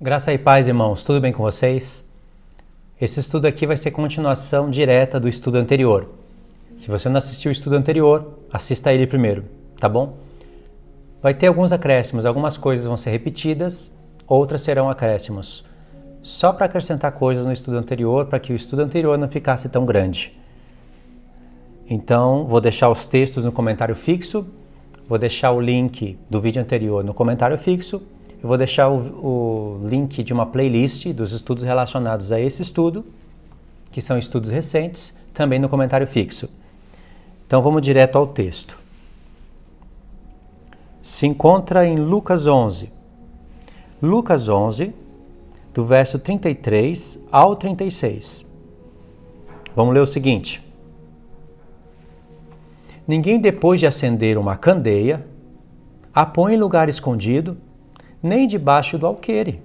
Graça e paz, irmãos, tudo bem com vocês? Esse estudo aqui vai ser continuação direta do estudo anterior. Se você não assistiu o estudo anterior, assista ele primeiro, tá bom? Vai ter alguns acréscimos, algumas coisas vão ser repetidas, outras serão acréscimos. Só para acrescentar coisas no estudo anterior, para que o estudo anterior não ficasse tão grande. Então, vou deixar os textos no comentário fixo, vou deixar o link do vídeo anterior no comentário fixo, eu vou deixar o link de uma playlist dos estudos relacionados a esse estudo, que são estudos recentes, também no comentário fixo. Então vamos direto ao texto. Se encontra em Lucas 11. Lucas 11, do verso 33 ao 36. Vamos ler o seguinte. Ninguém, depois de acender uma candeia, a põe em lugar escondido, nem debaixo do alqueire,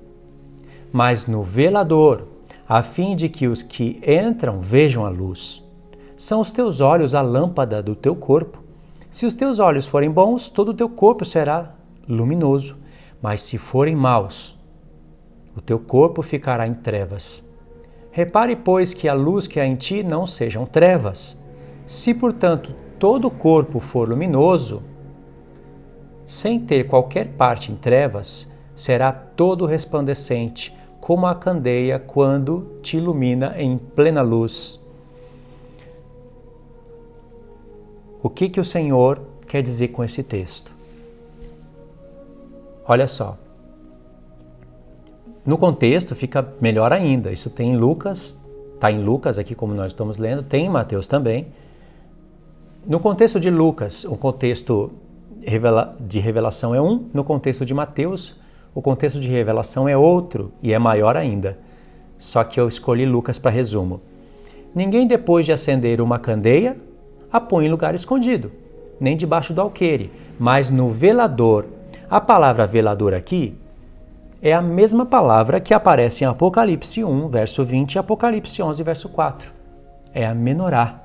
mas no velador, a fim de que os que entram vejam a luz. São os teus olhos a lâmpada do teu corpo. Se os teus olhos forem bons, todo o teu corpo será luminoso, mas se forem maus, o teu corpo ficará em trevas. Repare, pois, que a luz que há em ti não sejam trevas. Se, portanto, todo o corpo for luminoso, sem ter qualquer parte em trevas, será todo resplandecente, como a candeia quando te ilumina em plena luz. O que o Senhor quer dizer com esse texto? Olha só. No contexto fica melhor ainda. Isso tem em Lucas, está em Lucas aqui como nós estamos lendo, tem em Mateus também. No contexto de Lucas, o contexto de revelação é um, no contexto de Mateus, o contexto de revelação é outro e é maior ainda. Só que eu escolhi Lucas para resumo. Ninguém, depois de acender uma candeia, a põe em lugar escondido, nem debaixo do alqueire, mas no velador. A palavra velador aqui é a mesma palavra que aparece em Apocalipse 1, verso 20 e Apocalipse 11, verso 4. É a menorá.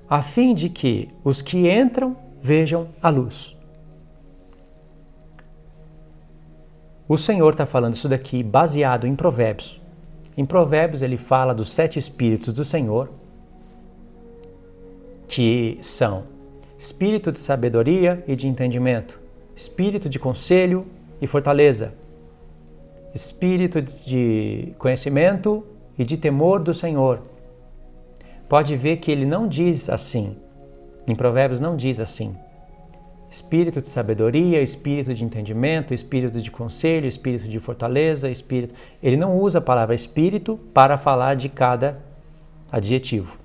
A fim de que os que entram vejam a luz. O Senhor está falando isso daqui baseado em Provérbios. Em Provérbios ele fala dos 7 espíritos do Senhor, que são espírito de sabedoria e de entendimento, espírito de conselho e fortaleza, espírito de conhecimento e de temor do Senhor. Pode ver que ele não diz assim, em Provérbios não diz assim, espírito de sabedoria, espírito de entendimento, espírito de conselho, espírito de fortaleza, espírito. Ele não usa a palavra espírito para falar de cada adjetivo.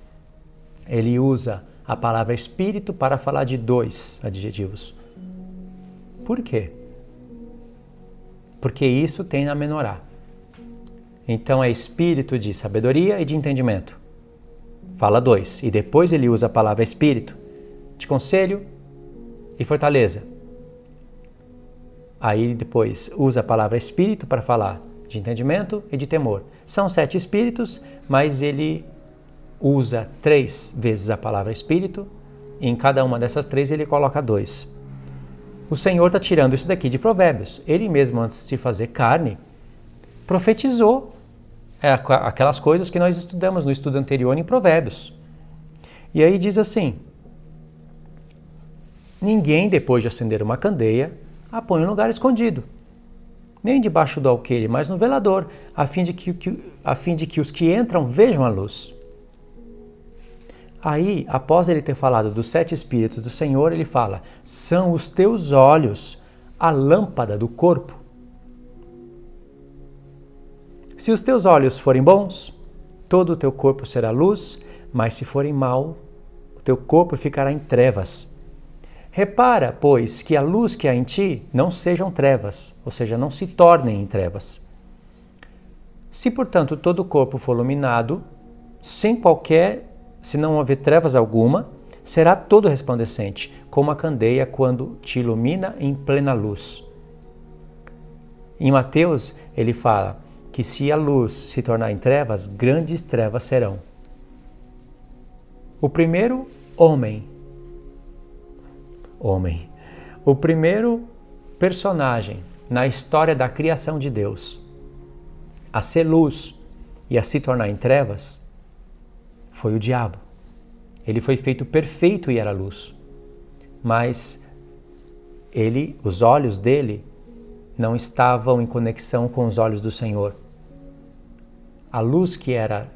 Ele usa a palavra espírito para falar de 2 adjetivos. Por quê? Porque isso tem na menorá. Então é espírito de sabedoria e de entendimento. Fala 2. E depois ele usa a palavra espírito de conselho e fortaleza. Aí depois usa a palavra espírito para falar de entendimento e de temor. São 7 espíritos, mas ele usa 3 vezes a palavra espírito, e em cada uma dessas 3 ele coloca 2. O Senhor está tirando isso daqui de Provérbios. Ele mesmo, antes de fazer carne, profetizou aquelas coisas que nós estudamos no estudo anterior em Provérbios. E aí diz assim: ninguém, depois de acender uma candeia, a põe em lugar escondido, nem debaixo do alqueire, mas no velador, a fim de que os que entram vejam a luz. Aí, após ele ter falado dos 7 espíritos do Senhor, ele fala: são os teus olhos a lâmpada do corpo. Se os teus olhos forem bons, todo o teu corpo será luz, mas se forem mau, o teu corpo ficará em trevas. Repara, pois, que a luz que há em ti não sejam trevas, ou seja, não se tornem em trevas. Se, portanto, todo o corpo for iluminado, se não houver trevas alguma, será todo resplandecente, como a candeia quando te ilumina em plena luz. Em Mateus, ele fala que se a luz se tornar em trevas, grandes trevas serão. O primeiro homem. O primeiro personagem na história da criação de Deus a ser luz e a se tornar em trevas foi o diabo. Ele foi feito perfeito e era luz. Mas os olhos dele não estavam em conexão com os olhos do Senhor. A luz que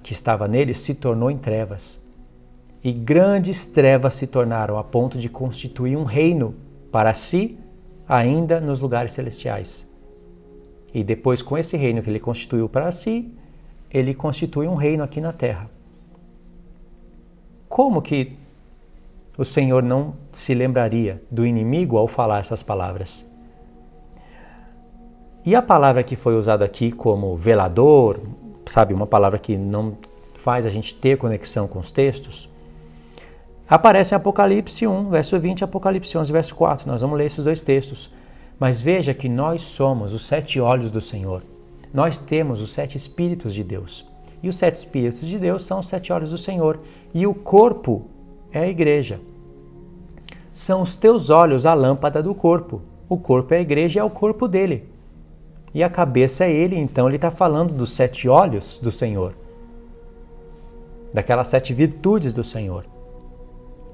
estava nele se tornou em trevas. E grandes trevas se tornaram a ponto de constituir um reino para si, ainda nos lugares celestiais. E depois, com esse reino que ele constituiu para si, ele constitui um reino aqui na terra. Como que o Senhor não se lembraria do inimigo ao falar essas palavras? E a palavra que foi usada aqui como velador, sabe, uma palavra que não faz a gente ter conexão com os textos, aparece em Apocalipse 1, verso 20, Apocalipse 11, verso 4. Nós vamos ler esses dois textos. Mas veja que nós somos os 7 olhos do Senhor. Nós temos os 7 Espíritos de Deus. E os 7 Espíritos de Deus são os 7 olhos do Senhor. E o corpo é a igreja. São os teus olhos a lâmpada do corpo. O corpo é a igreja e é o corpo dele. E a cabeça é ele, então ele está falando dos 7 olhos do Senhor. Daquelas 7 virtudes do Senhor.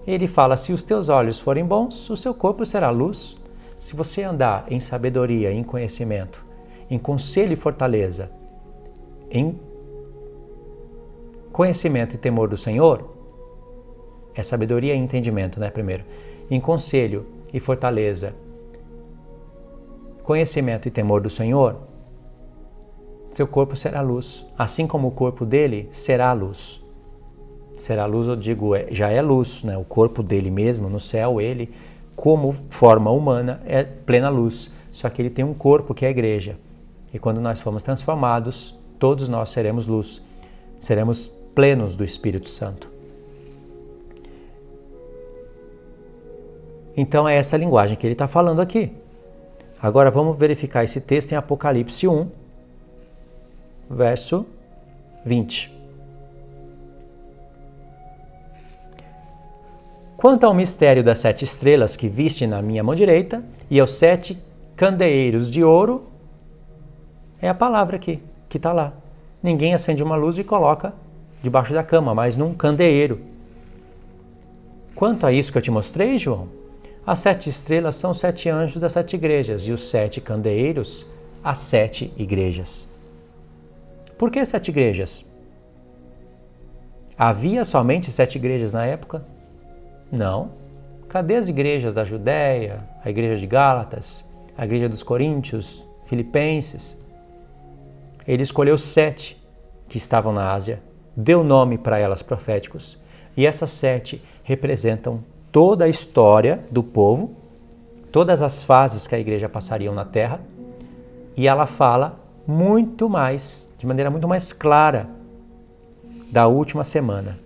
Ele fala, se os teus olhos forem bons, o seu corpo será luz. Se você andar em sabedoria, em conhecimento, em conselho e fortaleza, em conhecimento e temor do Senhor, é sabedoria e entendimento, né, primeiro. Em conselho e fortaleza, conhecimento e temor do Senhor, seu corpo será luz, assim como o corpo dele será luz. Será luz, eu digo, já é luz, né? O corpo dele mesmo, no céu, ele, como forma humana, é plena luz. Só que ele tem um corpo que é a igreja. E quando nós formos transformados, todos nós seremos luz. Seremos plenos do Espírito Santo. Então é essa linguagem que ele está falando aqui. Agora vamos verificar esse texto em Apocalipse 1, verso 20. Quanto ao mistério das 7 estrelas que viste na minha mão direita e aos 7 candeeiros de ouro, é a palavra aqui, que está lá. Ninguém acende uma luz e coloca debaixo da cama, mas num candeeiro. Quanto a isso que eu te mostrei, João, as 7 estrelas são os 7 anjos das 7 igrejas e os 7 candeeiros, as 7 igrejas. Por que 7 igrejas? Havia somente 7 igrejas na época? Não. Cadê as igrejas da Judéia, a igreja de Gálatas, a igreja dos Coríntios, Filipenses? Ele escolheu 7 que estavam na Ásia, deu nome para elas proféticos, e essas 7 representam toda a história do povo, todas as fases que a igreja passariam na terra, e ela fala muito mais, de maneira muito mais clara, da última semana.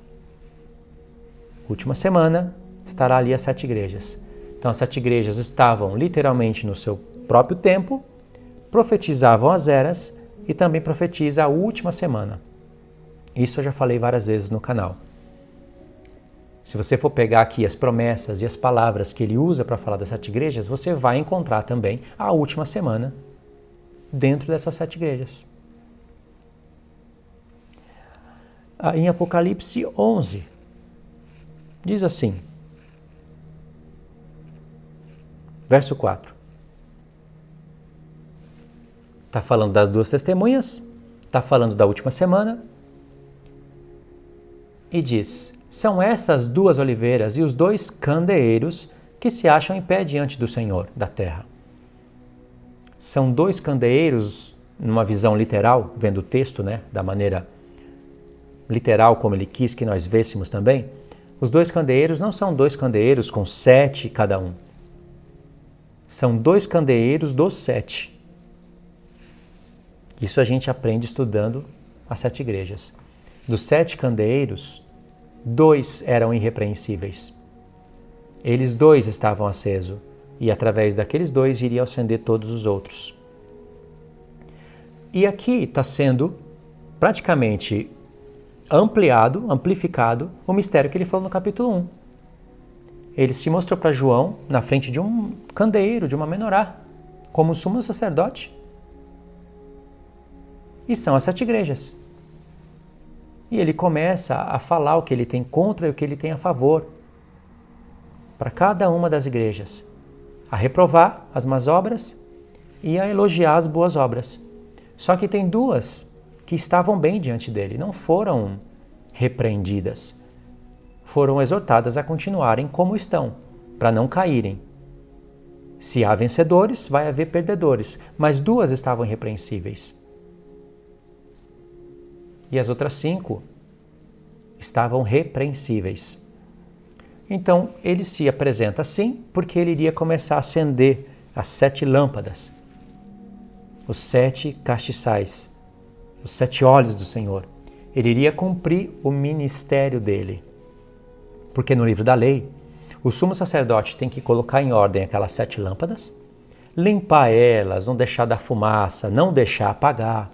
Última semana estará ali as 7 igrejas. Então as 7 igrejas estavam literalmente no seu próprio tempo, profetizavam as eras e também profetiza a última semana. Isso eu já falei várias vezes no canal. Se você for pegar aqui as promessas e as palavras que ele usa para falar das 7 igrejas, você vai encontrar também a última semana dentro dessas 7 igrejas. Em Apocalipse 11, diz assim, verso 4. Está falando das 2 testemunhas, está falando da última semana, e diz, são essas 2 oliveiras e os 2 candeeiros que se acham em pé diante do Senhor da terra. São 2 candeeiros, numa visão literal, vendo o texto, né, da maneira literal como ele quis que nós vêssemos também. Os 2 candeeiros não são 2 candeeiros com 7 cada um. São 2 candeeiros dos 7. Isso a gente aprende estudando as 7 igrejas. Dos 7 candeeiros, 2 eram irrepreensíveis. Eles 2 estavam acesos e através daqueles 2 iria acender todos os outros. E aqui está sendo praticamente amplificado o mistério que ele falou no capítulo 1. Ele se mostrou para João na frente de um candeeiro, de uma menorá, como sumo sacerdote. E são as 7 igrejas. E ele começa a falar o que ele tem contra e o que ele tem a favor para cada uma das igrejas, a reprovar as más obras e a elogiar as boas obras. Só que tem 2 que estavam bem diante dele, não foram repreendidas, foram exortadas a continuarem como estão, para não caírem. Se há vencedores, vai haver perdedores, mas 2 estavam irrepreensíveis. E as outras 5 estavam repreensíveis. Então, ele se apresenta assim, porque ele iria começar a acender as 7 lâmpadas, os 7 castiçais, os 7 olhos do Senhor. Ele iria cumprir o ministério dele. Porque no livro da lei, o sumo sacerdote tem que colocar em ordem aquelas 7 lâmpadas, limpar elas, não deixar dar fumaça, não deixar apagar,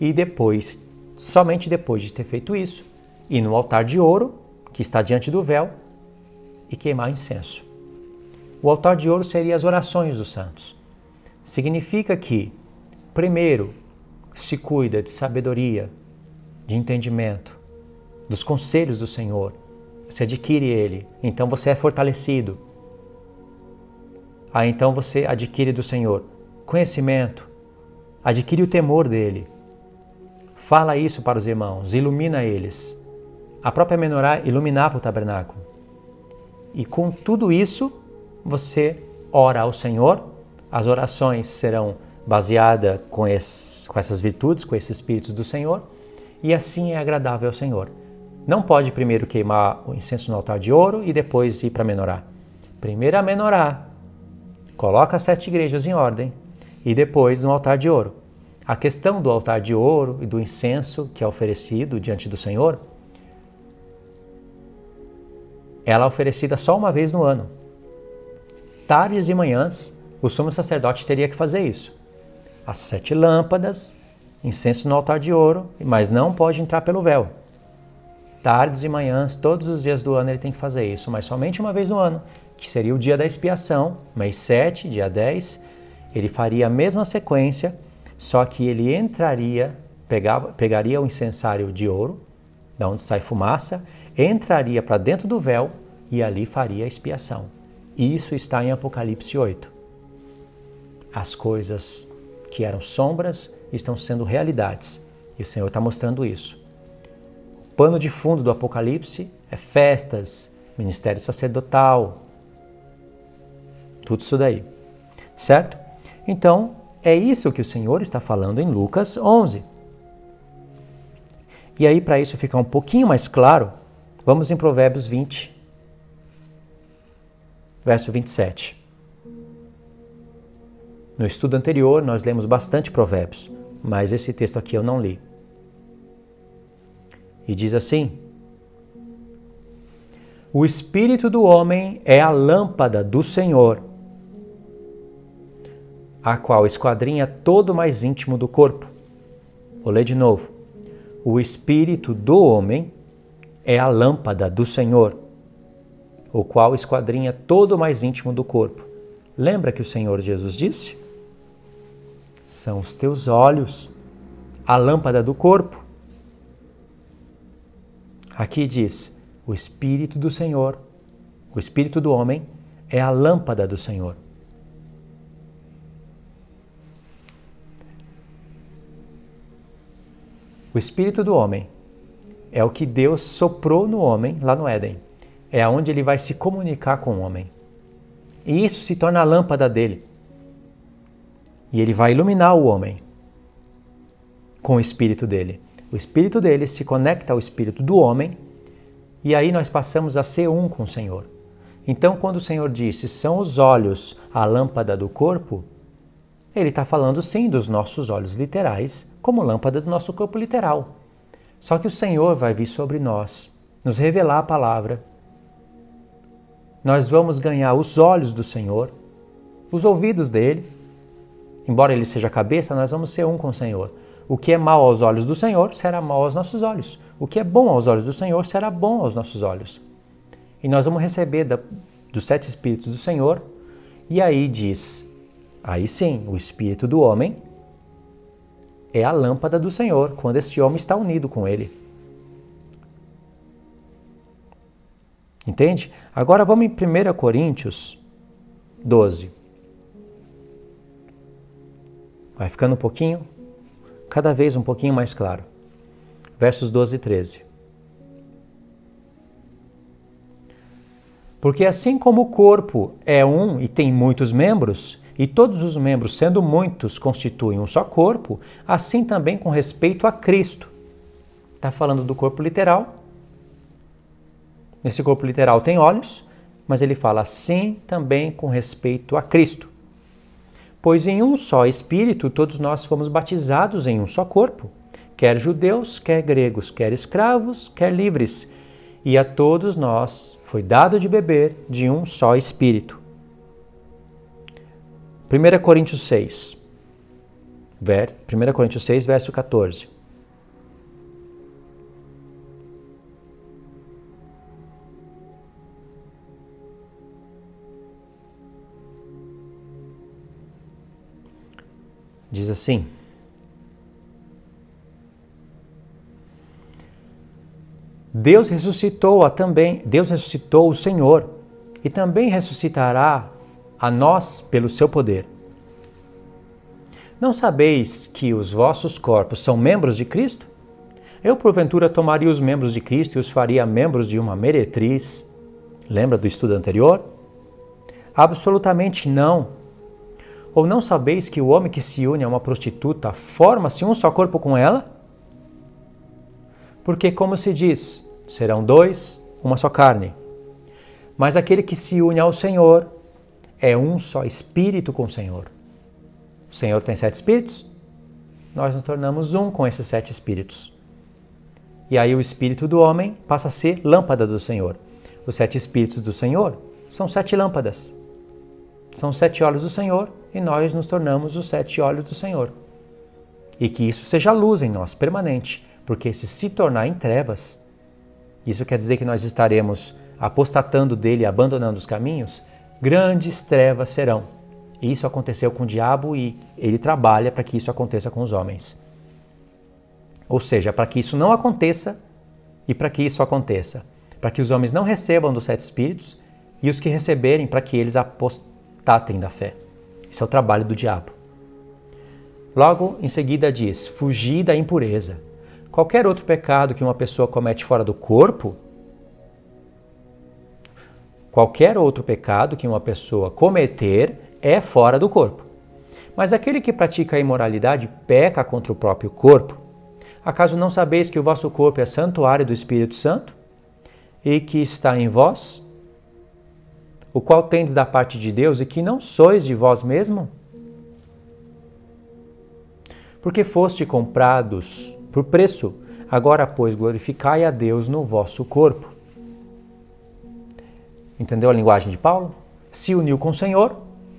e depois, somente depois de ter feito isso, ir no altar de ouro, que está diante do véu, e queimar incenso. O altar de ouro seria as orações dos santos. Significa que, primeiro, se cuida de sabedoria, de entendimento, dos conselhos do Senhor. Você adquire ele, então você é fortalecido. Então você adquire do Senhor conhecimento, adquire o temor dele. Fala isso para os irmãos, ilumina eles. A própria menorá iluminava o tabernáculo. E com tudo isso, você ora ao Senhor, as orações serão baseadas com essas virtudes, com esses espíritos do Senhor, e assim é agradável ao Senhor. Não pode primeiro queimar o incenso no altar de ouro e depois ir para a menorá. Primeiro a menorá, coloca as 7 igrejas em ordem e depois no altar de ouro. A questão do altar de ouro e do incenso que é oferecido diante do Senhor, ela é oferecida só uma vez no ano. Tardes e manhãs, o sumo sacerdote teria que fazer isso. As 7 lâmpadas, incenso no altar de ouro, mas não pode entrar pelo véu. Tardes e manhãs, todos os dias do ano ele tem que fazer isso, mas somente uma vez no ano, que seria o dia da expiação, mês 7, dia 10, ele faria a mesma sequência, só que ele entraria, pegaria o incensário de ouro, da onde sai fumaça, entraria para dentro do véu e ali faria a expiação. Isso está em Apocalipse 8. As coisas que eram sombras estão sendo realidades e o Senhor está mostrando isso. O pano de fundo do Apocalipse é festas, ministério sacerdotal, tudo isso daí, certo? Então, é isso que o Senhor está falando em Lucas 11. E aí, para isso ficar um pouquinho mais claro, vamos em Provérbios 20, verso 27. No estudo anterior, nós lemos bastante Provérbios, mas esse texto aqui eu não li. E diz assim: o espírito do homem é a lâmpada do Senhor, a qual esquadrinha todo o mais íntimo do corpo. Vou ler de novo. O espírito do homem é a lâmpada do Senhor, o qual esquadrinha todo o mais íntimo do corpo. Lembra que o Senhor Jesus disse? São os teus olhos, a lâmpada do corpo. Aqui diz, o espírito do Senhor, o espírito do homem é a lâmpada do Senhor. O espírito do homem é o que Deus soprou no homem lá no Éden. É onde ele vai se comunicar com o homem. E isso se torna a lâmpada dele. E ele vai iluminar o homem com o espírito dele. O espírito dele se conecta ao espírito do homem e aí nós passamos a ser um com o Senhor. Então, quando o Senhor disse, são os olhos a lâmpada do corpo, ele está falando sim dos nossos olhos literais, como lâmpada do nosso corpo literal. Só que o Senhor vai vir sobre nós, nos revelar a palavra. Nós vamos ganhar os olhos do Senhor, os ouvidos dele. Embora ele seja a cabeça, nós vamos ser um com o Senhor. O que é mal aos olhos do Senhor, será mal aos nossos olhos. O que é bom aos olhos do Senhor, será bom aos nossos olhos. E nós vamos receber dos 7 Espíritos do Senhor. E aí diz, Aí sim, o espírito do homem é a lâmpada do Senhor, quando este homem está unido com ele. Entende? Agora vamos em 1 Coríntios 12. Vai ficando cada vez um pouquinho mais claro. Versos 12 e 13. Porque assim como o corpo é um e tem muitos membros, e todos os membros, sendo muitos, constituem um só corpo, assim também com respeito a Cristo. Está falando do corpo literal. Nesse corpo literal tem olhos, mas ele fala assim também com respeito a Cristo. Pois em um só Espírito todos nós fomos batizados em um só corpo, quer judeus, quer gregos, quer escravos, quer livres, e a todos nós foi dado de beber de um só Espírito. 1 Coríntios 6, verso 14. Diz assim: Deus ressuscitou o Senhor e também ressuscitará a nós pelo seu poder. Não sabeis que os vossos corpos são membros de Cristo? Eu, porventura, tomaria os membros de Cristo e os faria membros de uma meretriz? Lembra do estudo anterior? Absolutamente não. Ou não sabeis que o homem que se une a uma prostituta forma-se um só corpo com ela? Porque, como se diz, serão dois, uma só carne. Mas aquele que se une ao Senhor é um só espírito com o Senhor. O Senhor tem 7 espíritos, nós nos tornamos um com esses 7 espíritos. E aí o espírito do homem passa a ser lâmpada do Senhor. Os 7 espíritos do Senhor são 7 lâmpadas. São 7 olhos do Senhor e nós nos tornamos os 7 olhos do Senhor. E que isso seja luz em nós, permanente, porque se tornar em trevas, isso quer dizer que nós estaremos apostatando dele, abandonando os caminhos, grandes trevas serão. E isso aconteceu com o diabo e ele trabalha para que isso aconteça com os homens. Ou seja, para que isso não aconteça e para que isso aconteça. Para que os homens não recebam dos 7 espíritos e os que receberem para que eles apostatem da fé. Esse é o trabalho do diabo. Logo em seguida diz, fugir da impureza. Qualquer outro pecado que uma pessoa comete fora do corpo, qualquer outro pecado que uma pessoa cometer é fora do corpo. Mas aquele que pratica a imoralidade peca contra o próprio corpo. Acaso não sabeis que o vosso corpo é santuário do Espírito Santo e que está em vós, o qual tendes da parte de Deus e que não sois de vós mesmo? Porque foste comprados por preço, agora, pois, glorificai a Deus no vosso corpo. Entendeu a linguagem de Paulo? Se uniu com o Senhor,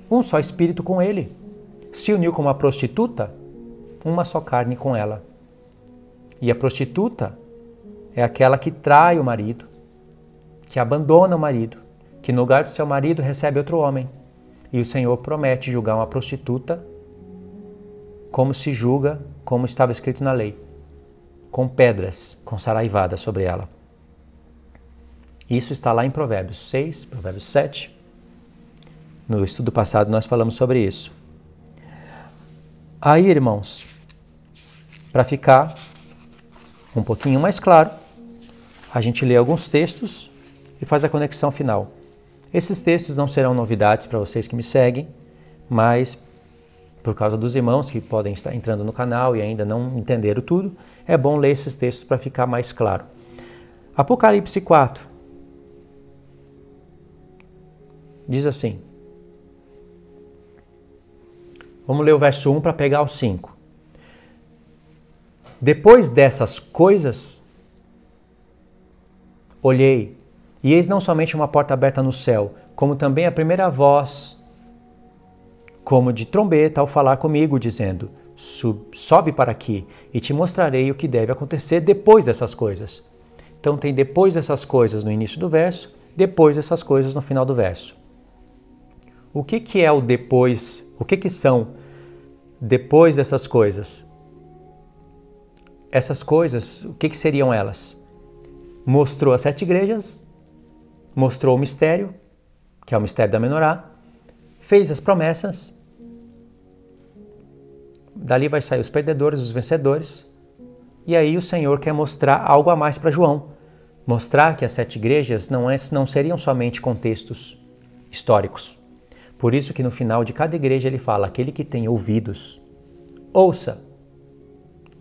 um só espírito com ele. Se uniu com uma prostituta, uma só carne com ela. E a prostituta é aquela que trai o marido, que abandona o marido, que no lugar do seu marido recebe outro homem. E o Senhor promete julgar uma prostituta como se julga, como estava escrito na lei, com pedras, com saraivada sobre ela. Isso está lá em Provérbios 6, Provérbios 7. No estudo passado nós falamos sobre isso. Aí, irmãos, para ficar um pouquinho mais claro, a gente lê alguns textos e faz a conexão final. Esses textos não serão novidades para vocês que me seguem, mas por causa dos irmãos que podem estar entrando no canal e ainda não entenderam tudo, é bom ler esses textos para ficar mais claro. Apocalipse 4 diz assim. Vamos ler o verso 1 para pegar o 5. Depois dessas coisas, olhei, e eis não somente uma porta aberta no céu, como também a primeira voz, como de trombeta, ao falar comigo, dizendo, sobe para aqui, e te mostrarei o que deve acontecer depois dessas coisas. Então tem depois dessas coisas no início do verso, depois dessas coisas no final do verso. O que é o depois O que são depois dessas coisas? Essas coisas, o que seriam elas? Mostrou as 7 igrejas, mostrou o mistério, que é o mistério da menorá, fez as promessas, dali vai sair os perdedores, os vencedores, e aí o Senhor quer mostrar algo a mais para João, mostrar que as 7 igrejas não seriam somente contextos históricos. Por isso que no final de cada igreja ele fala, aquele que tem ouvidos, ouça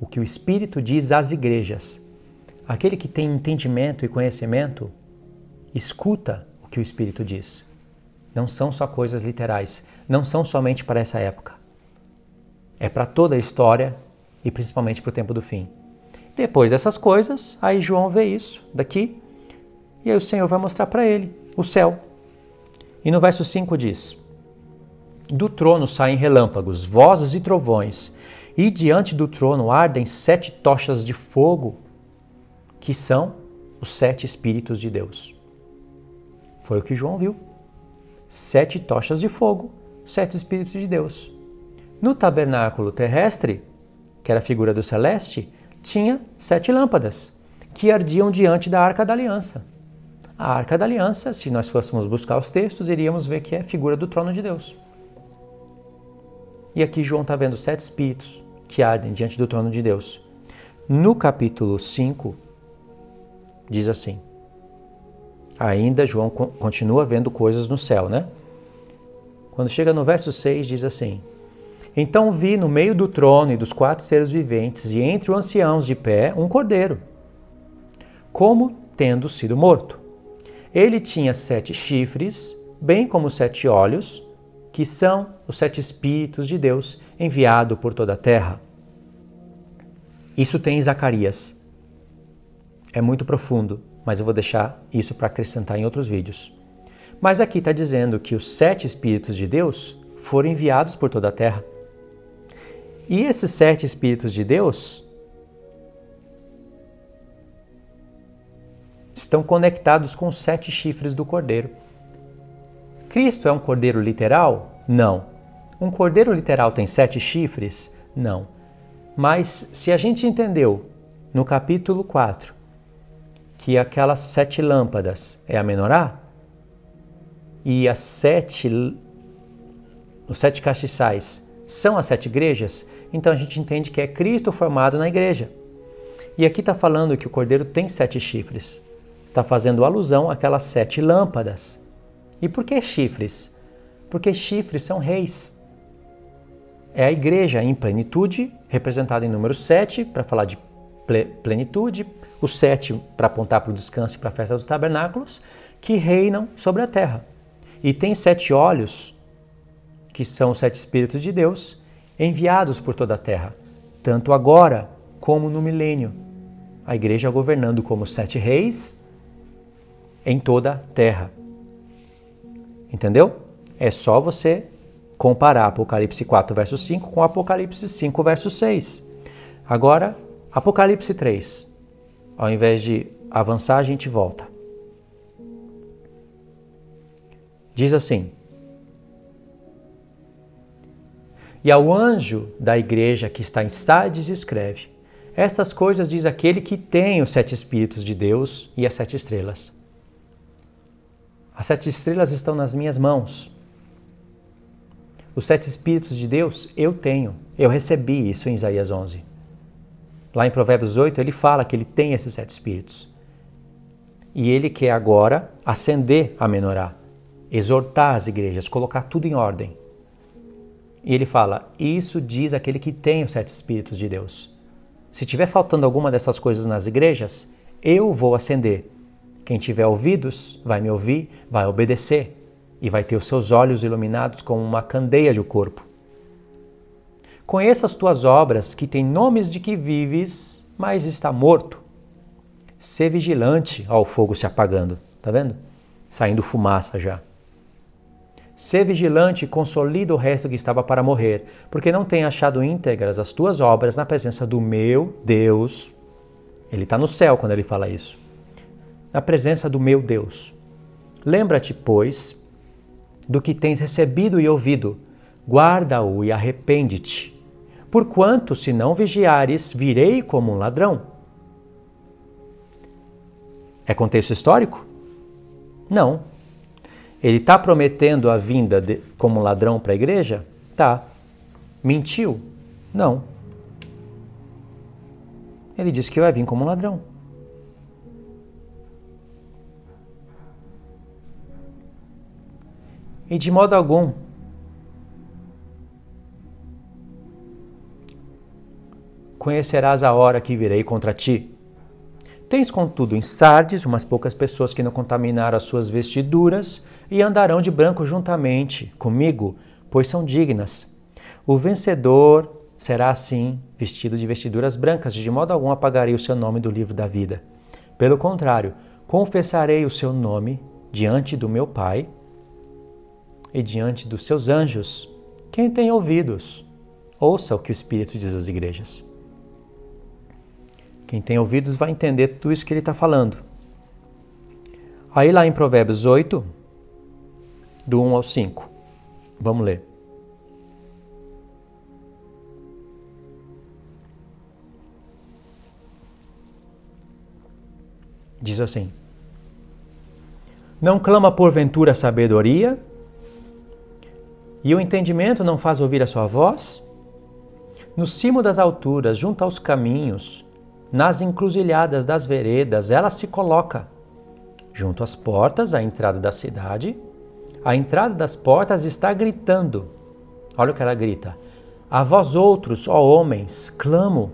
o que o Espírito diz às igrejas. Aquele que tem entendimento e conhecimento, escuta o que o Espírito diz. Não são só coisas literais, não são somente para essa época. É para toda a história e principalmente para o tempo do fim. Depois dessas coisas, aí João vê isso daqui e aí o Senhor vai mostrar para ele o céu. E no verso 5 diz, do trono saem relâmpagos, vozes e trovões, e diante do trono ardem 7 tochas de fogo, que são os 7 Espíritos de Deus. Foi o que João viu. 7 tochas de fogo, 7 Espíritos de Deus. No tabernáculo terrestre, que era a figura do celeste, tinha 7 lâmpadas, que ardiam diante da Arca da Aliança. A Arca da Aliança, se nós fôssemos buscar os textos, iríamos ver que é a figura do trono de Deus. E aqui João está vendo 7 espíritos que ardem diante do trono de Deus. No capítulo 5, diz assim, ainda João continua vendo coisas no céu, né? Quando chega no verso 6, diz assim, então vi no meio do trono e dos 4 seres viventes e entre os anciãos de pé um cordeiro, como tendo sido morto. Ele tinha 7 chifres, bem como 7 olhos, que são os 7 Espíritos de Deus enviados por toda a terra. Isso tem em Zacarias. É muito profundo, mas eu vou deixar isso para acrescentar em outros vídeos. Mas aqui está dizendo que os 7 Espíritos de Deus foram enviados por toda a terra. E esses 7 Espíritos de Deus estão conectados com os 7 chifres do cordeiro. Cristo é um cordeiro literal? Não. Um cordeiro literal tem 7 chifres? Não. Mas se a gente entendeu no capítulo 4 que aquelas 7 lâmpadas é a menorá e os 7 castiçais são as 7 igrejas, então a gente entende que é Cristo formado na igreja. E aqui está falando que o cordeiro tem 7 chifres. Está fazendo alusão àquelas 7 lâmpadas. E por que chifres? Porque chifres são reis. É a igreja em plenitude, representada em número 7, para falar de plenitude, o 7 para apontar para o descanso e para a festa dos tabernáculos, que reinam sobre a terra. E tem 7 olhos, que são os 7 Espíritos de Deus, enviados por toda a terra, tanto agora como no milênio. A igreja governando como 7 reis em toda a terra. Entendeu? É só você comparar Apocalipse 4, verso 5 com Apocalipse 5, verso 6. Agora, Apocalipse 3. Ao invés de avançar, a gente volta. Diz assim, e ao anjo da igreja que está em Sardes escreve, estas coisas diz aquele que tem os 7 Espíritos de Deus e as 7 estrelas. As 7 estrelas estão nas minhas mãos. Os 7 Espíritos de Deus eu tenho. Eu recebi isso em Isaías 11. Lá em Provérbios 8 ele fala que ele tem esses 7 Espíritos. E ele quer agora acender a menorá, exortar as igrejas, colocar tudo em ordem. E ele fala, isso diz aquele que tem os 7 Espíritos de Deus. Se tiver faltando alguma dessas coisas nas igrejas, eu vou acender. Quem tiver ouvidos vai me ouvir, vai obedecer e vai ter os seus olhos iluminados como uma candeia do corpo. Conheça as tuas obras, que têm nomes de que vives, mas está morto. Sê vigilante ao fogo se apagando, tá vendo? Saindo fumaça já. Sê vigilante e consolida o resto que estava para morrer, porque não tem achado íntegras as tuas obras na presença do meu Deus. Ele está no céu quando ele fala isso. Na presença do meu Deus. Lembra-te, pois, do que tens recebido e ouvido. guarda-o e arrepende-te. Porquanto, se não vigiares, virei como um ladrão. É contexto histórico? Não. Ele está prometendo a vinda como ladrão para a igreja? Tá. Mentiu? Não. Ele disse que vai vir como ladrão. E de modo algum, conhecerás a hora que virei contra ti. Tens, contudo, em Sardes umas poucas pessoas que não contaminaram as suas vestiduras e andarão de branco juntamente comigo, pois são dignas. O vencedor será assim, vestido de vestiduras brancas, de modo algum apagarei o seu nome do livro da vida. Pelo contrário, confessarei o seu nome diante do meu Pai e diante dos seus anjos. Quem tem ouvidos, ouça o que o Espírito diz às igrejas. Quem tem ouvidos vai entender tudo isso que ele está falando. Aí lá em Provérbios 8, do 1 ao 5. Vamos ler. Diz assim: Não clama porventura a sabedoria, e o entendimento não faz ouvir a sua voz? No cimo das alturas, junto aos caminhos, nas encruzilhadas das veredas, ela se coloca. Junto às portas, à entrada da cidade, a entrada das portas está gritando. Olha o que ela grita. A vós outros, ó homens, clamo,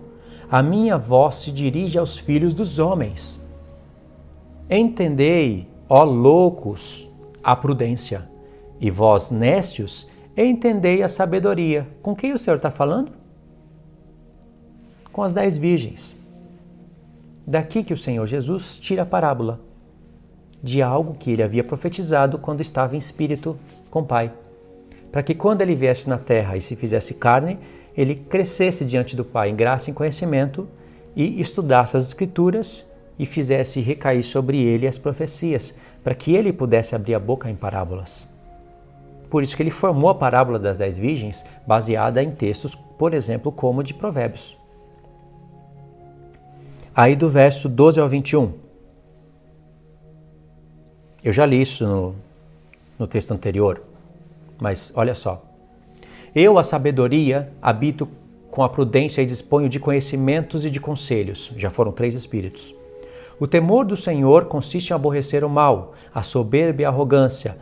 a minha voz se dirige aos filhos dos homens. Entendei, ó loucos, a prudência, e vós nécios, entendei a sabedoria. Com quem o Senhor está falando? Com as 10 virgens. Daqui que o Senhor Jesus tira a parábola de algo que ele havia profetizado quando estava em espírito com o Pai. Para que quando ele viesse na terra e se fizesse carne, ele crescesse diante do Pai em graça e conhecimento e estudasse as Escrituras e fizesse recair sobre ele as profecias, para que ele pudesse abrir a boca em parábolas. Por isso que ele formou a parábola das 10 virgens, baseada em textos, por exemplo, como de Provérbios. Aí do verso 12 ao 21. Eu já li isso no texto anterior, mas olha só. Eu, a sabedoria, habito com a prudência e disponho de conhecimentos e de conselhos. Já foram 3 espíritos. O temor do Senhor consiste em aborrecer o mal, a soberba e a arrogância.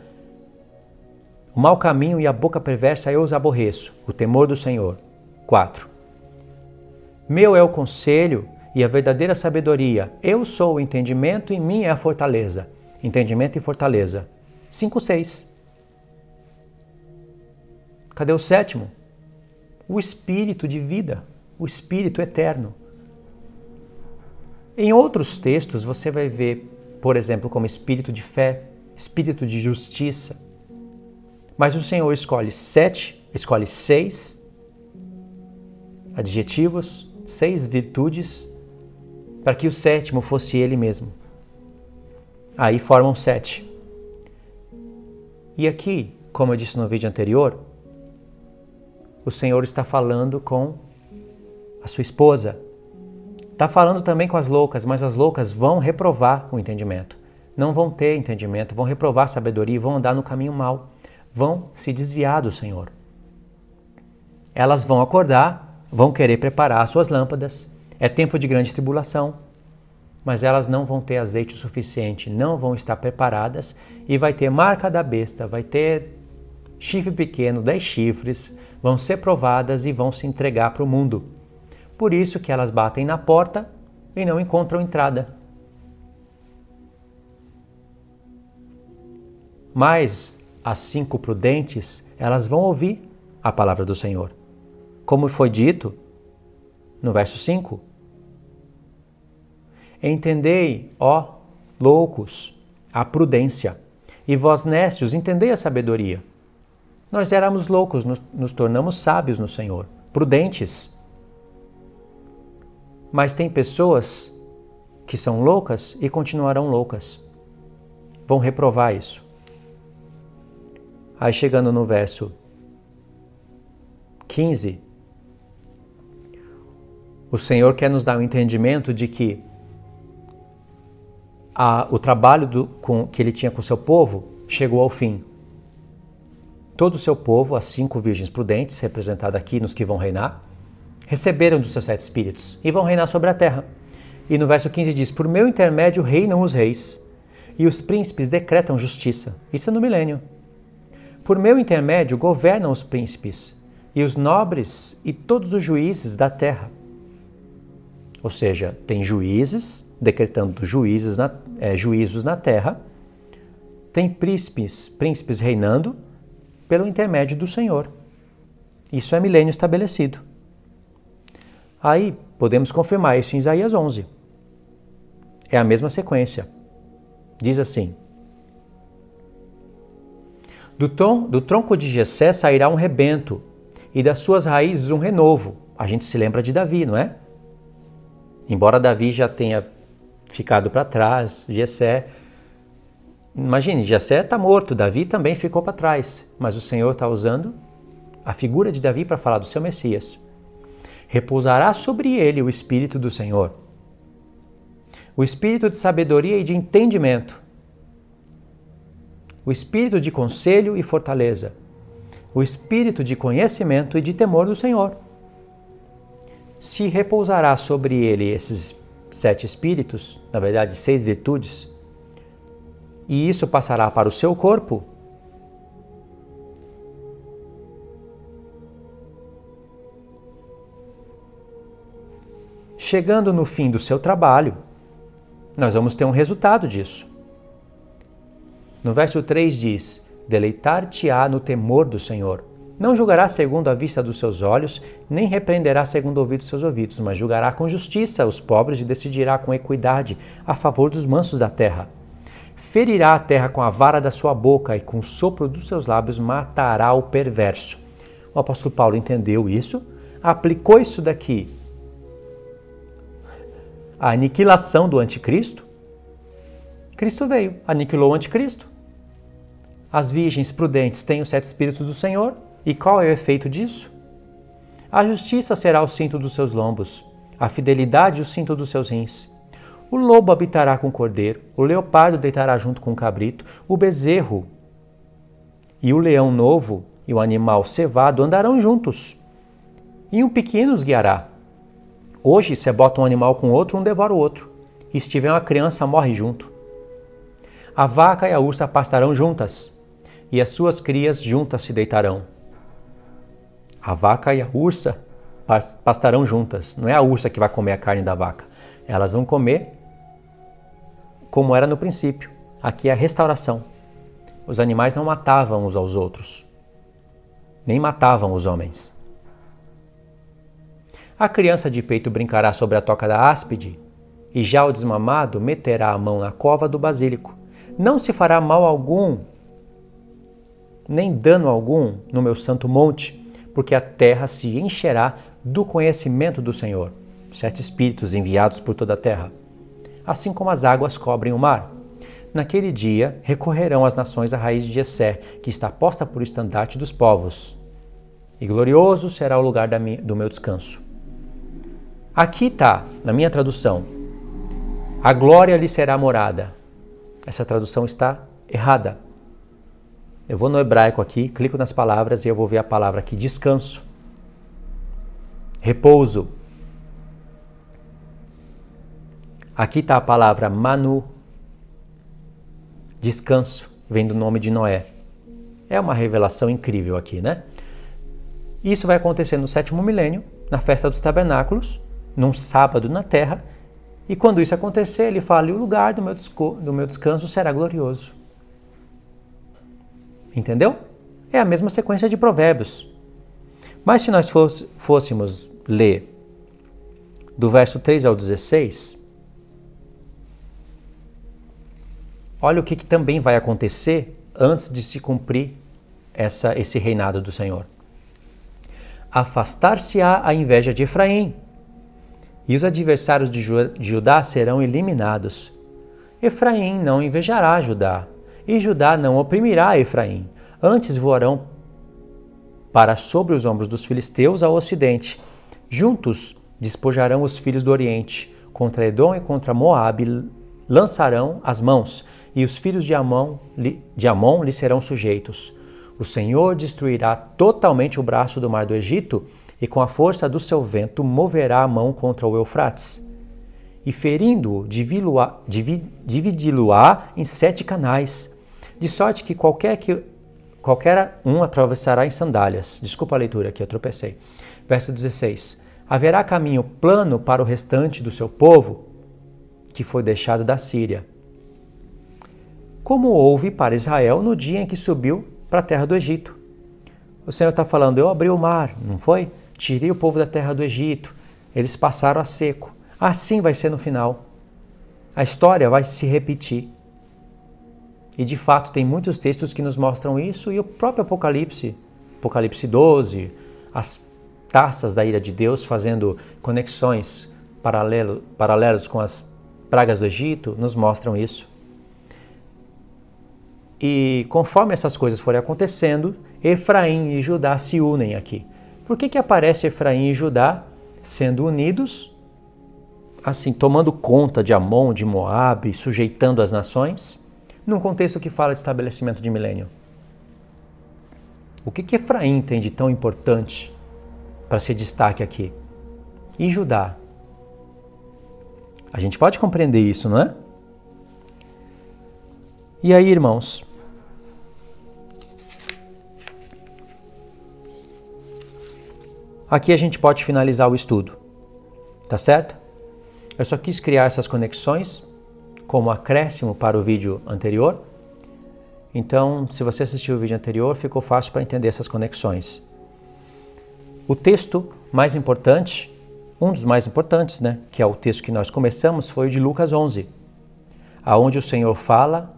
O mau caminho e a boca perversa eu os aborreço. O temor do Senhor. 4. Meu é o conselho e a verdadeira sabedoria. Eu sou o entendimento e minha é a fortaleza. Entendimento e fortaleza. 5, 6. Cadê o 7º? O espírito de vida, o espírito eterno. Em outros textos você vai ver, por exemplo, como espírito de fé, espírito de justiça. Mas o Senhor escolhe 6 adjetivos, 6 virtudes, para que o 7º fosse ele mesmo. Aí formam 7. E aqui, como eu disse no vídeo anterior, o Senhor está falando com a sua esposa. Está falando também com as loucas, mas as loucas vão reprovar o entendimento. Não vão ter entendimento, vão reprovar a sabedoria e vão andar no caminho mau. Vão se desviar do Senhor. Elas vão acordar, vão querer preparar as suas lâmpadas. É tempo de grande tribulação, mas elas não vão ter azeite o suficiente, não vão estar preparadas e vai ter marca da besta, vai ter chifre pequeno, 10 chifres, vão ser provadas e vão se entregar para o mundo. Por isso que elas batem na porta e não encontram entrada. Mas as 5 prudentes, elas vão ouvir a palavra do Senhor. Como foi dito no verso 5. Entendei, ó loucos, a prudência, e vós nécios, entendei a sabedoria. Nós éramos loucos, nos tornamos sábios no Senhor, prudentes. Mas tem pessoas que são loucas e continuarão loucas. Vão reprovar isso. Aí chegando no verso 15, o Senhor quer nos dar um entendimento de que o trabalho que ele tinha com o seu povo chegou ao fim. Todo o seu povo, as 5 virgens prudentes, representadas aqui nos que vão reinar, receberam dos seus 7 espíritos e vão reinar sobre a terra. E no verso 15 diz: por meu intermédio reinam os reis, e os príncipes decretam justiça. Isso é no milênio. Por meu intermédio governam os príncipes, e os nobres e todos os juízes da terra. Ou seja, tem juízes decretando juízos na terra, tem príncipes reinando pelo intermédio do Senhor. Isso é milênio estabelecido. Aí podemos confirmar isso em Isaías 11. É a mesma sequência. Diz assim: do tronco de Jessé sairá um rebento, e das suas raízes um renovo. A gente se lembra de Davi, não é? Embora Davi já tenha ficado para trás, Jessé... Imagine, Jessé está morto, Davi também ficou para trás, mas o Senhor está usando a figura de Davi para falar do seu Messias. Repousará sobre ele o Espírito do Senhor, o Espírito de sabedoria e de entendimento, o Espírito de conselho e fortaleza, o Espírito de conhecimento e de temor do Senhor. Se repousará sobre ele esses 7 espíritos, na verdade 6 virtudes, e isso passará para o seu corpo, chegando no fim do seu trabalho, nós vamos ter um resultado disso. No verso 3 diz: deleitar-te-á no temor do Senhor. Não julgará segundo a vista dos seus olhos, nem repreenderá segundo o ouvido dos seus ouvidos, mas julgará com justiça os pobres e decidirá com equidade a favor dos mansos da terra. Ferirá a terra com a vara da sua boca e com o sopro dos seus lábios matará o perverso. O apóstolo Paulo entendeu isso, aplicou isso daqui à aniquilação do anticristo. Cristo veio, aniquilou o anticristo. As virgens prudentes têm os 7 espíritos do Senhor. E qual é o efeito disso? A justiça será o cinto dos seus lombos, a fidelidade o cinto dos seus rins. O lobo habitará com o cordeiro, o leopardo deitará junto com o cabrito, o bezerro e o leão novo e o animal cevado andarão juntos, e um pequeno os guiará. Hoje, você bota um animal com outro, um devora o outro, e se tiver uma criança, morre junto. A vaca e a ursa pastarão juntas, e as suas crias juntas se deitarão. A vaca e a ursa pastarão juntas. Não é a ursa que vai comer a carne da vaca. Elas vão comer como era no princípio. Aqui é a restauração. Os animais não matavam uns aos outros, nem matavam os homens. A criança de peito brincará sobre a toca da áspide, e já o desmamado meterá a mão na cova do basílico. Não se fará mal algum, nem dano algum no meu santo monte, porque a terra se encherá do conhecimento do Senhor. 7 espíritos enviados por toda a terra. Assim como as águas cobrem o mar. Naquele dia recorrerão as nações à raiz de Jessé, que está posta por estandarte dos povos. E glorioso será o lugar do meu descanso. Aqui está, na minha tradução, a glória lhe será morada. Essa tradução está errada. Eu vou no hebraico aqui, clico nas palavras e eu vou ver a palavra aqui, descanso, repouso. Aqui está a palavra manu, descanso, vem do nome de Noé. É uma revelação incrível aqui, né? Isso vai acontecer no 7º milênio, na festa dos tabernáculos, num sábado na terra, e quando isso acontecer, ele fala, e o lugar do meu descanso será glorioso. Entendeu? É a mesma sequência de Provérbios. Mas se nós fôssemos ler do verso 3 ao 16, olha o que também vai acontecer antes de se cumprir esse reinado do Senhor. Afastar-se-á a inveja de Efraim, e os adversários de Judá serão eliminados. Efraim não invejará Judá, e Judá não oprimirá Efraim. Antes voarão para sobre os ombros dos filisteus ao ocidente. Juntos despojarão os filhos do oriente. Contra Edom e contra Moabe lançarão as mãos, e os filhos de Amon lhe serão sujeitos. O Senhor destruirá totalmente o braço do mar do Egito, e com a força do seu vento moverá a mão contra o Eufrates. E ferindo-o, dividi-lo-á em 7 canais, de sorte que qualquer um atravessará em sandálias. Desculpa a leitura aqui, eu tropecei. Verso 16. Haverá caminho plano para o restante do seu povo, que foi deixado da Síria, como houve para Israel no dia em que subiu para a terra do Egito. O Senhor está falando, eu abri o mar, não foi? Tirei o povo da terra do Egito, eles passaram a seco. Assim vai ser no final. A história vai se repetir. E de fato tem muitos textos que nos mostram isso, e o próprio Apocalipse, Apocalipse 12, as taças da ira de Deus fazendo conexões paralelos com as pragas do Egito, nos mostram isso. E conforme essas coisas forem acontecendo, Efraim e Judá se unem aqui. Por que aparece Efraim e Judá sendo unidos, assim, tomando conta de Amon, de Moabe, sujeitando as nações, num contexto que fala de estabelecimento de milênio? O que Efraim tem de tão importante para ser destaque aqui? E Judá? A gente pode compreender isso, não é? E aí, irmãos? Aqui a gente pode finalizar o estudo, tá certo? Eu só quis criar essas conexões como acréscimo para o vídeo anterior. Então, se você assistiu o vídeo anterior, ficou fácil para entender essas conexões. O texto mais importante, um dos mais importantes, né, que é o texto que nós começamos, foi o de Lucas 11, aonde o Senhor fala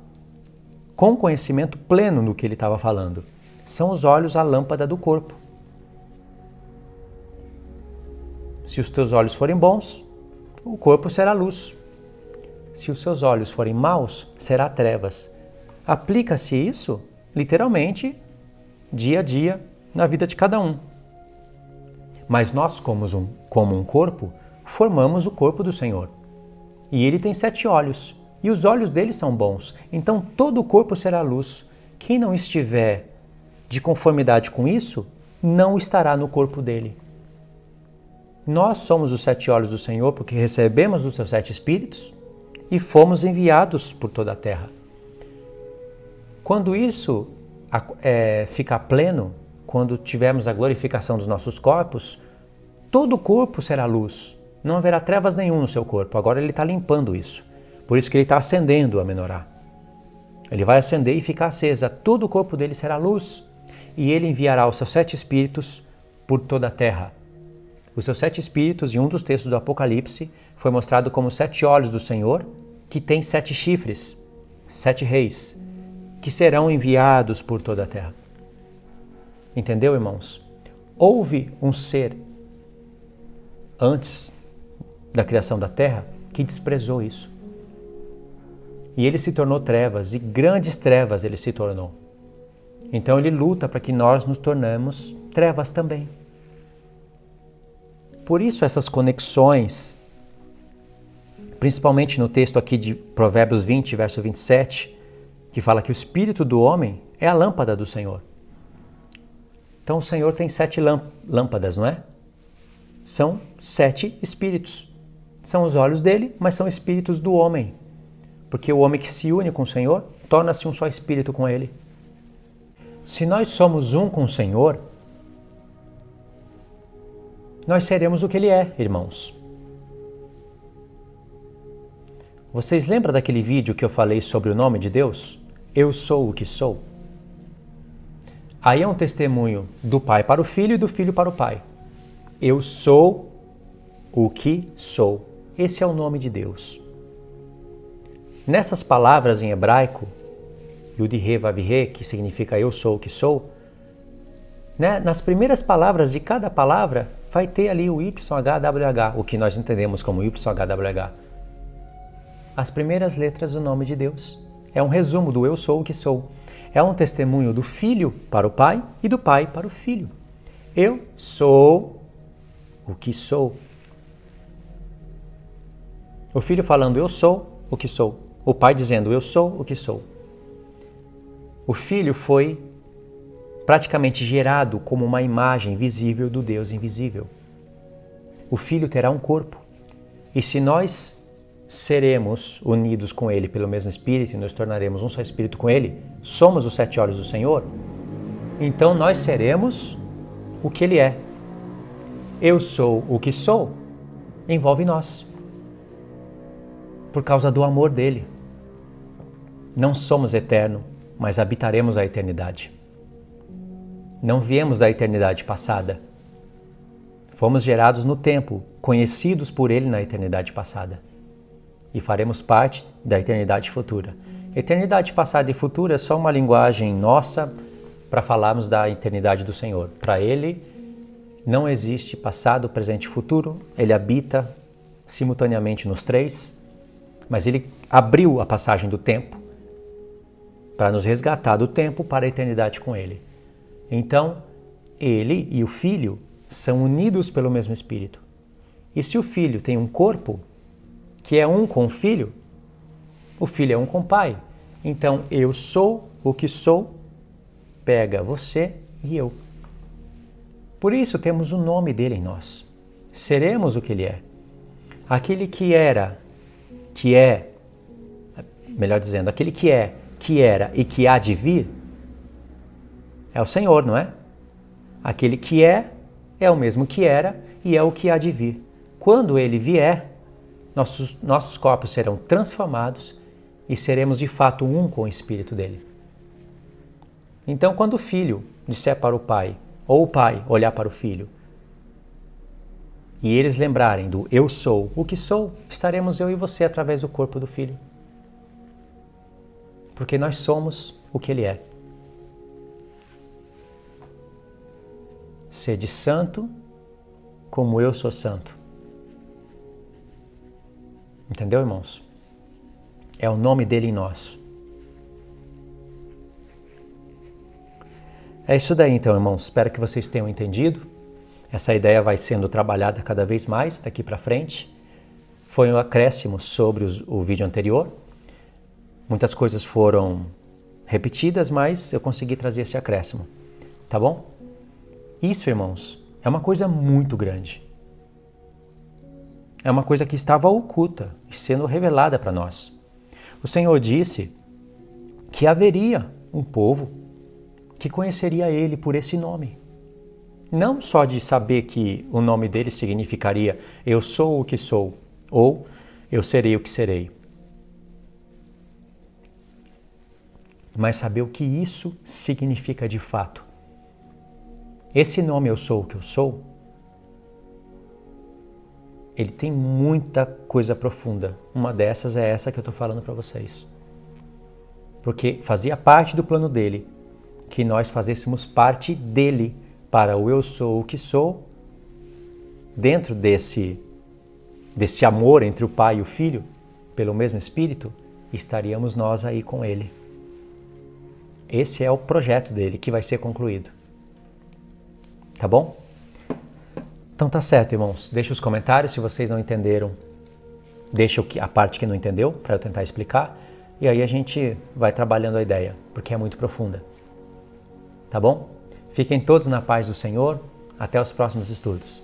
com conhecimento pleno do que ele estava falando. São os olhos a lâmpada do corpo. Se os teus olhos forem bons, o corpo será luz. Se os seus olhos forem maus, será trevas. Aplica-se isso, literalmente, dia a dia, na vida de cada um. Mas nós, como um corpo, formamos o corpo do Senhor. E ele tem 7 olhos, e os olhos dele são bons. Então todo o corpo será luz. Quem não estiver de conformidade com isso, não estará no corpo dele. Nós somos os 7 olhos do Senhor porque recebemos dos seus 7 espíritos e fomos enviados por toda a terra. Quando isso ficar pleno, quando tivermos a glorificação dos nossos corpos, todo o corpo será luz. Não haverá trevas nenhum no seu corpo. Agora ele está limpando isso. Por isso que ele está acendendo a menorá. Ele vai acender e ficar acesa. Todo o corpo dele será luz. E ele enviará os seus 7 espíritos por toda a terra. Os seus 7 espíritos, em um dos textos do Apocalipse, foi mostrado como 7 olhos do Senhor, que tem 7 chifres, 7 reis, que serão enviados por toda a terra. Entendeu, irmãos? Houve um ser, antes da criação da terra, que desprezou isso. E ele se tornou trevas, e grandes trevas ele se tornou. Então ele luta para que nós nos tornemos trevas também. Por isso essas conexões, principalmente no texto aqui de Provérbios 20, verso 27, que fala que o espírito do homem é a lâmpada do Senhor. Então o Senhor tem 7 lâmpadas, não é? São 7 espíritos. São os olhos dele, mas são espíritos do homem. Porque o homem que se une com o Senhor, torna-se um só espírito com ele. Se nós somos um com o Senhor, nós seremos o que ele é, irmãos. Vocês lembram daquele vídeo que eu falei sobre o nome de Deus? Eu sou o que sou. Aí é um testemunho do pai para o filho e do filho para o pai. Eu sou o que sou. Esse é o nome de Deus. Nessas palavras em hebraico, Yud-He Vav-He, que significa eu sou o que sou, né? Nas primeiras palavras de cada palavra vai ter ali o YHWH, o que nós entendemos como YHWH. As primeiras letras do nome de Deus. É um resumo do eu sou o que sou. É um testemunho do filho para o pai e do pai para o filho. Eu sou o que sou. O filho falando, eu sou o que sou. O pai dizendo, eu sou o que sou. O filho foi praticamente gerado como uma imagem visível do Deus invisível. O filho terá um corpo. E se nós seremos unidos com ele pelo mesmo Espírito e nos tornaremos um só Espírito com ele, somos os 7 olhos do Senhor, então nós seremos o que ele é. Eu sou o que sou, envolve nós. Por causa do amor dele. Não somos eternos, mas habitaremos a eternidade. Não viemos da eternidade passada. Fomos gerados no tempo, conhecidos por ele na eternidade passada. E faremos parte da eternidade futura. Eternidade passada e futura é só uma linguagem nossa para falarmos da eternidade do Senhor. Para ele, não existe passado, presente e futuro. Ele habita simultaneamente nos 3, mas ele abriu a passagem do tempo para nos resgatar do tempo para a eternidade com ele. Então, ele e o Filho são unidos pelo mesmo Espírito. E se o Filho tem um corpo que é um com o Filho é um com o Pai. Então, eu sou o que sou, pega você e eu. Por isso temos o nome dele em nós. Seremos o que ele é. Aquele que era, que é, melhor dizendo, aquele que é, que era e que há de vir, é o Senhor, não é? Aquele que é o mesmo que era e é o que há de vir. Quando ele vier, nossos corpos serão transformados e seremos de fato um com o Espírito dele. Então, quando o Filho disser para o Pai, ou o Pai olhar para o Filho, e eles lembrarem do eu sou o que sou, estaremos eu e você através do corpo do Filho. Porque nós somos o que ele é. Sede santo como eu sou santo. Entendeu, irmãos? É o nome dele em nós. É isso daí então, irmãos. Espero que vocês tenham entendido. Essa ideia vai sendo trabalhada cada vez mais daqui para frente. Foi um acréscimo sobre o vídeo anterior. Muitas coisas foram repetidas, mas eu consegui trazer esse acréscimo. Tá bom? Isso, irmãos, é uma coisa muito grande. É uma coisa que estava oculta e sendo revelada para nós. O Senhor disse que haveria um povo que conheceria ele por esse nome. Não só de saber que o nome dele significaria eu sou o que sou, ou eu serei o que serei. Mas saber o que isso significa de fato. Esse nome eu sou o que eu sou, ele tem muita coisa profunda. Uma dessas é essa que eu estou falando para vocês. Porque fazia parte do plano dele que nós fazêssemos parte dele para o eu sou o que sou. Dentro desse amor entre o Pai e o Filho, pelo mesmo Espírito, estaríamos nós aí com ele. Esse é o projeto dele que vai ser concluído. Tá bom? Então tá certo, irmãos. Deixa os comentários se vocês não entenderam. Deixa a parte que não entendeu para eu tentar explicar. E aí a gente vai trabalhando a ideia, porque é muito profunda. Tá bom? Fiquem todos na paz do Senhor. Até os próximos estudos.